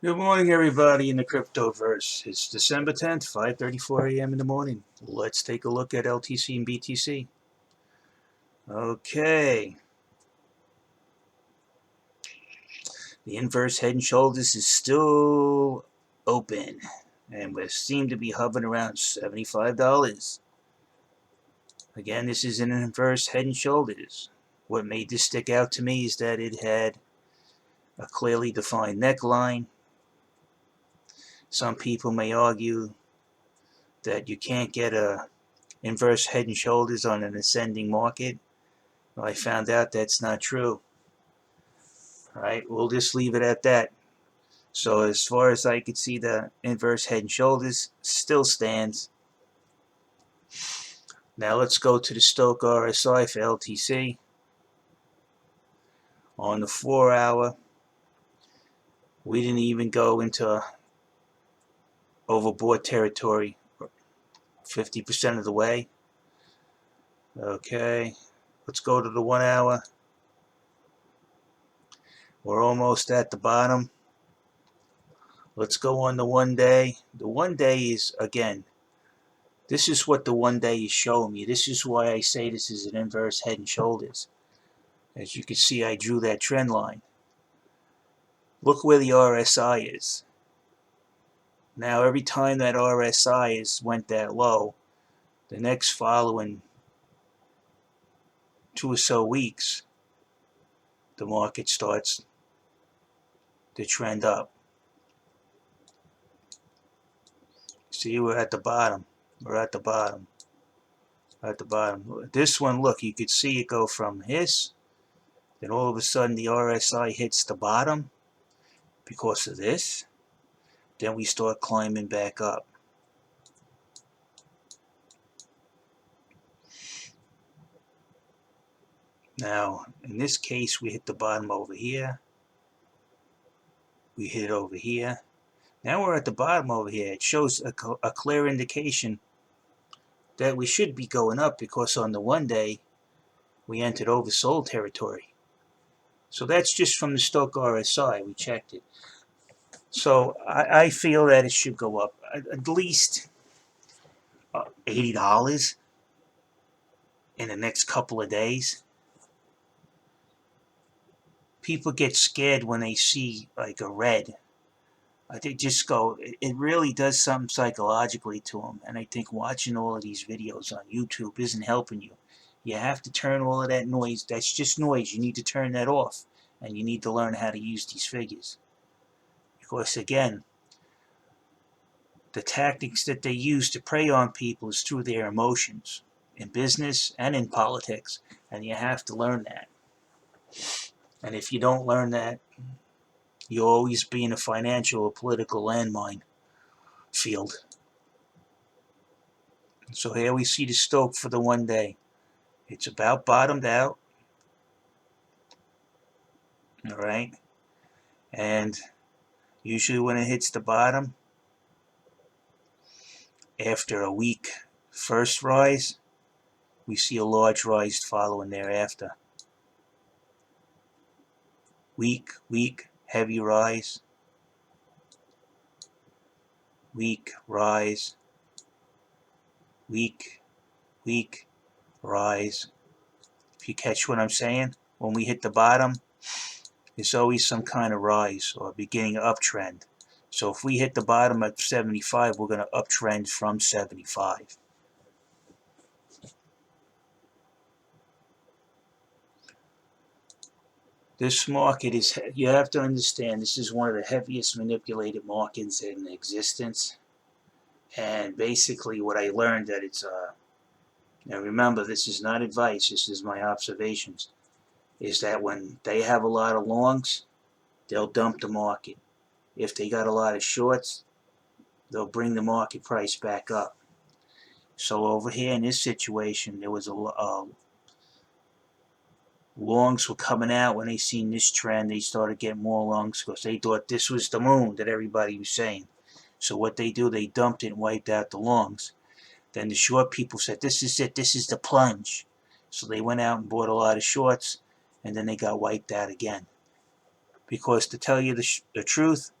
Good morning, everybody in the cryptoverse. It's December 10th, 5:34 a.m. in the morning. Let's take a look at LTC and BTC. Okay. The inverse head and shoulders is still open, and we seem to be hovering around $75. Again, this is an inverse head and shoulders. What made this stick out to me is that it had a clearly defined neckline. Some people may argue that you can't get a inverse head and shoulders on an ascending market. Well, I found out that's not true. All right, we'll just leave it at that. So as far as I could see, the inverse head and shoulders still stands. Now let's go to the Stochk RSI for LTC. On the 4-hour, we didn't even go into overbought territory 50% of the way. Okay, let's go to the 1-hour. We're almost at the bottom. Let's go on the 1 day. The 1 day is, again, this is what the 1 day is showing me. This is why I say this is an inverse head and shoulders. As you can see, I drew that trend line. Look where the RSI is. Now, every time that RSI went that low, the next following 2 or so weeks, the market starts to trend up. See, we're at the bottom. We're at the bottom. At the bottom. This one, look, you could see it go from this, then all of a sudden the RSI hits the bottom because of this. Then we start climbing back up. Now, in this case, we hit the bottom over here. We hit it over here. Now we're at the bottom over here. It shows a clear indication that we should be going up because on the 1 day, we entered oversold territory. So that's just from the Stochk RSI. We checked it. So I feel that it should go up at least $80 in the next couple of days. People get scared when they see like a red. They just go, it really does something psychologically to them. And I think watching all of these videos on YouTube isn't helping you. You have to turn all of that noise. That's just noise. You need to turn that off. And you need to learn how to use these figures. Because again, the tactics that they use to prey on people is through their emotions. In business and in politics. And you have to learn that. And if you don't learn that, you'll always be in a financial or political landmine field. So here we see the Stochk for the 1 day. It's about bottomed out. All right. And usually when it hits the bottom, after a weak first rise, we see a large rise following thereafter. Weak, heavy rise. Weak, rise. Weak, rise. If you catch what I'm saying, when we hit the bottom, there's always some kind of rise or beginning uptrend. So if we hit the bottom at 75, we're going to uptrend from 75. This market is, you have to understand, this is one of the heaviest manipulated markets in existence. And basically what I learned that it's, now remember, this is not advice, this is my observations, is that when they have a lot of longs, they'll dump the market. If they got a lot of shorts, they'll bring the market price back up. So over here in this situation, there was longs were coming out. When they seen this trend, they started getting more longs because they thought this was the moon that everybody was saying. So what they do, they dumped it and wiped out the longs. Then the short people said, this is it, this is the plunge. So they went out and bought a lot of shorts, and then they got wiped out again. Because to tell you the truth,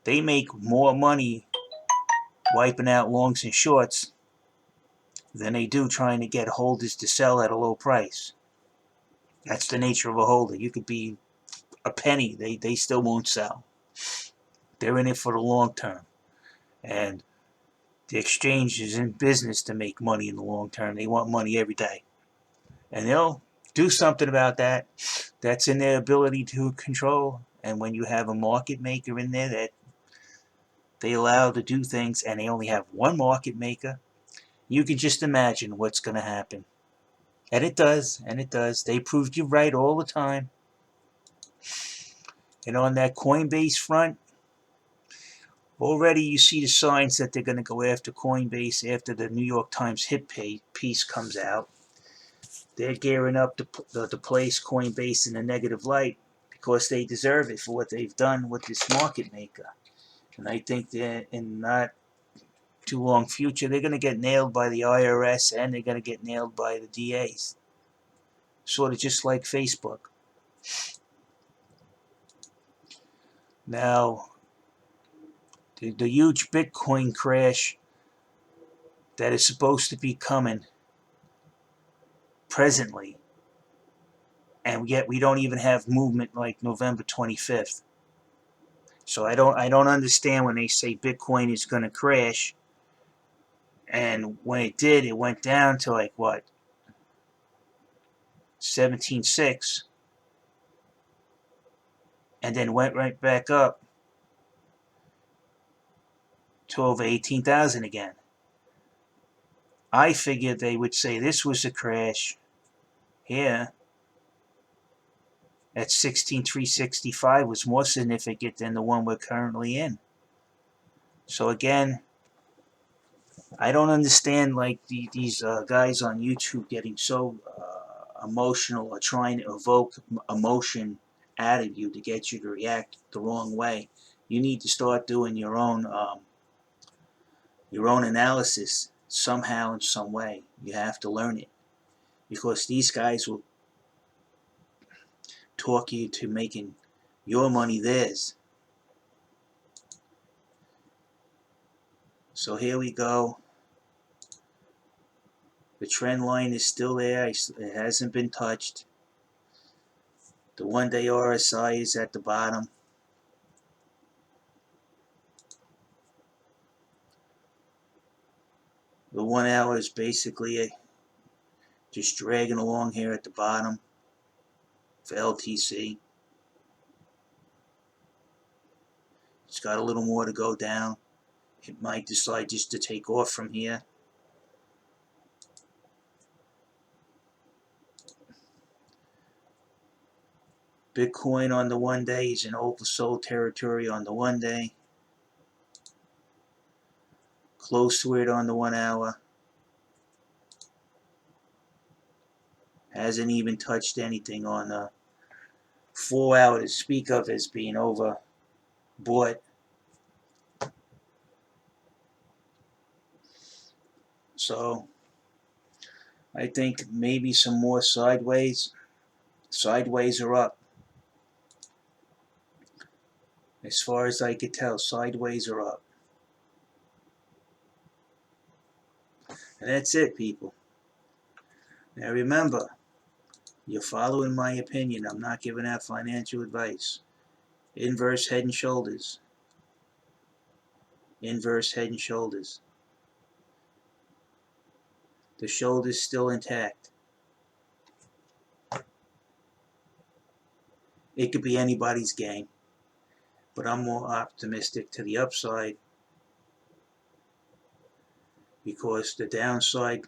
they make more money wiping out longs and shorts than they do trying to get holders to sell at a low price. That's the nature of a holder. You could be a penny, they still won't sell. They're in it for the long term. And the exchange is in business to make money in the long term. They want money every day. And they'll do something about that. That's in their ability to control. And when you have a market maker in there that they allow to do things, and they only have one market maker, you can just imagine what's going to happen. And it does, and it does. They proved you right all the time. And on that Coinbase front, already you see the signs that they're going to go after Coinbase after the New York Times hit piece comes out. They're gearing up to place Coinbase in a negative light because they deserve it for what they've done with this market maker. And I think that in not too long future, they're going to get nailed by the IRS and they're going to get nailed by the DAs. Sort of just like Facebook. Now, the huge Bitcoin crash that is supposed to be coming presently, and yet we don't even have movement like November 25th. So I don't understand when they say Bitcoin is going to crash, and when it did, it went down to like what, 17.6, and then went right back up to over 18,000 again. I figured they would say this was a crash here at 16,365 was more significant than the one we're currently in. So again, I don't understand like these guys on YouTube getting so emotional or trying to evoke emotion out of you to get you to react the wrong way. You need to start doing your own analysis somehow in some way. You have to learn it because these guys will talk you to making your money theirs. So here we go. The trend line is still there. It hasn't been touched. The one-day RSI is at the bottom. The 1 hour is basically just dragging along here at the bottom for LTC. It's got a little more to go down. It might decide just to take off from here. Bitcoin on the 1 day is in oversold territory on the 1 day. Close to it on the 1 hour. Hasn't even touched anything on the 4 hour to speak of as being overbought. So I think maybe some more sideways. Sideways are up. As far as I could tell, sideways are up. And that's it, people. Now remember, you're following my opinion. I'm not giving out financial advice. Inverse head and shoulders. Inverse head and shoulders. The shoulder's still intact. It could be anybody's game. But I'm more optimistic to the upside because the downside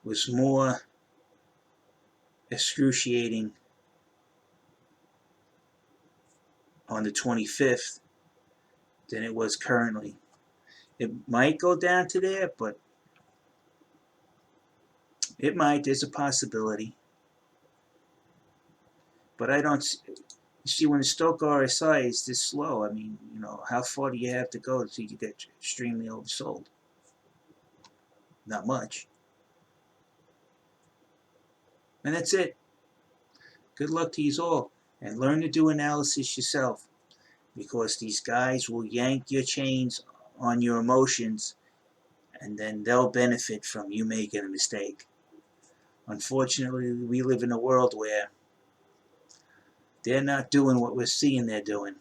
was more excruciating on the 25th than it was currently. It might go down to there, but it might. There's a possibility. But I don't see when the Stochastic RSI is this slow. I mean, you know, how far do you have to go until you get extremely oversold? Not much. And that's it. Good luck to you all. And learn to do analysis yourself. because these guys will yank your chains on your emotions, and then they'll benefit from you making a mistake. Unfortunately, we live in a world where they're not doing what we're seeing they're doing.